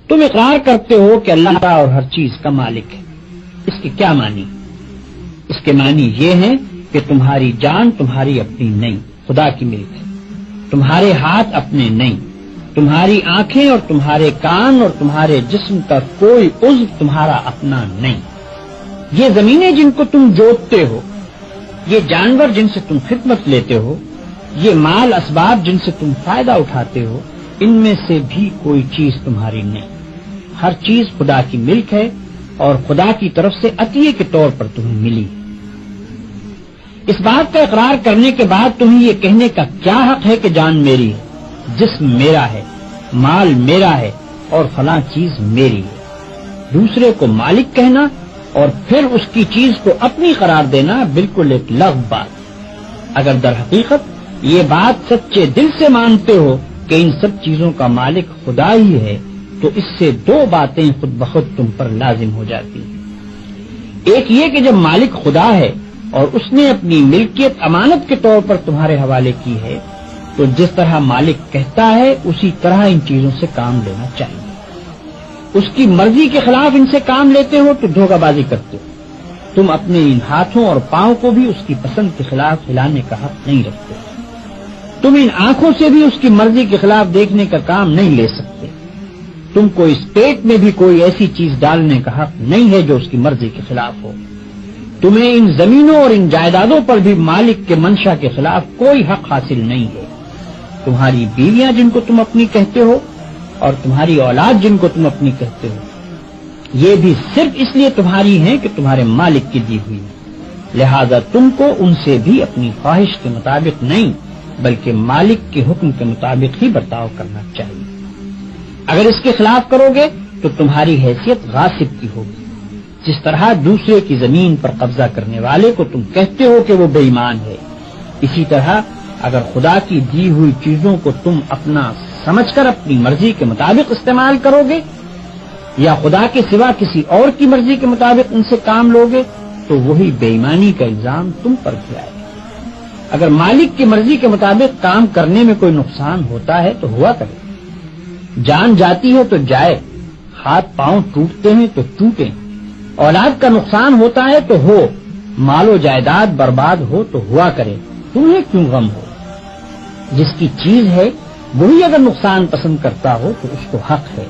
تم اقرار کرتے ہو کہ اللہ تعالیٰ اور ہر چیز کا مالک ہے. اس کے کیا معنی؟ اس کے معنی یہ ہیں کہ تمہاری جان تمہاری اپنی نہیں، خدا کی ملک ہے. تمہارے ہاتھ اپنے نہیں، تمہاری آنکھیں اور تمہارے کان اور تمہارے جسم کا کوئی عضو تمہارا اپنا نہیں. یہ زمینیں جن کو تم جوتتے ہو، یہ جانور جن سے تم خدمت لیتے ہو، یہ مال اسباب جن سے تم فائدہ اٹھاتے ہو، ان میں سے بھی کوئی چیز تمہاری نہیں. ہر چیز خدا کی ملک ہے اور خدا کی طرف سے عطیے کے طور پر تمہیں ملی. اس بات کا اقرار کرنے کے بعد تمہیں یہ کہنے کا کیا حق ہے کہ جان میری ہے، جسم میرا ہے، مال میرا ہے اور فلاں چیز میری ہے. دوسرے کو مالک کہنا اور پھر اس کی چیز کو اپنی قرار دینا بالکل ایک لغو بات. اگر در حقیقت یہ بات سچے دل سے مانتے ہو کہ ان سب چیزوں کا مالک خدا ہی ہے تو اس سے دو باتیں خود بخود تم پر لازم ہو جاتی ہیں. ایک یہ کہ جب مالک خدا ہے اور اس نے اپنی ملکیت امانت کے طور پر تمہارے حوالے کی ہے تو جس طرح مالک کہتا ہے اسی طرح ان چیزوں سے کام لینا چاہیے. اس کی مرضی کے خلاف ان سے کام لیتے ہو تو دھوکہ بازی کرتے ہو. تم اپنے ان ہاتھوں اور پاؤں کو بھی اس کی پسند کے خلاف ہلانے کا حق نہیں رکھتے. تم ان آنکھوں سے بھی اس کی مرضی کے خلاف دیکھنے کا کام نہیں لے سکتے. تم کو اس پیٹ میں بھی کوئی ایسی چیز ڈالنے کا حق نہیں ہے جو اس کی مرضی کے خلاف ہو. تمہیں ان زمینوں اور ان جائیدادوں پر بھی مالک کے منشا کے خلاف کوئی حق حاصل نہیں ہے. تمہاری بیویاں جن کو تم اپنی کہتے ہو اور تمہاری اولاد جن کو تم اپنی کہتے ہو، یہ بھی صرف اس لیے تمہاری ہیں کہ تمہارے مالک کی دی ہوئی ہے. لہذا تم کو ان سے بھی اپنی خواہش کے مطابق نہیں بلکہ مالک کے حکم کے مطابق ہی برتاؤ کرنا چاہیے. اگر اس کے خلاف کرو گے تو تمہاری حیثیت غاصب کی ہوگی. جس طرح دوسرے کی زمین پر قبضہ کرنے والے کو تم کہتے ہو کہ وہ بے ایمان ہے، اسی طرح اگر خدا کی دی ہوئی چیزوں کو تم اپنا سمجھ کر اپنی مرضی کے مطابق استعمال کرو گے یا خدا کے سوا کسی اور کی مرضی کے مطابق ان سے کام لو گے تو وہی بے ایمانی کا الزام تم پر بھی آئے گا. اگر مالک کی مرضی کے مطابق کام کرنے میں کوئی نقصان ہوتا ہے تو ہوا کرے. جان جاتی ہے تو جائے، ہاتھ پاؤں ٹوٹتے ہیں تو ٹوٹیں، اولاد کا نقصان ہوتا ہے تو ہو، مال و جائیداد برباد ہو تو ہوا کرے. تمہیں کیوں غم ہو؟ جس کی چیز ہے وہی اگر نقصان پسند کرتا ہو تو اس کو حق ہے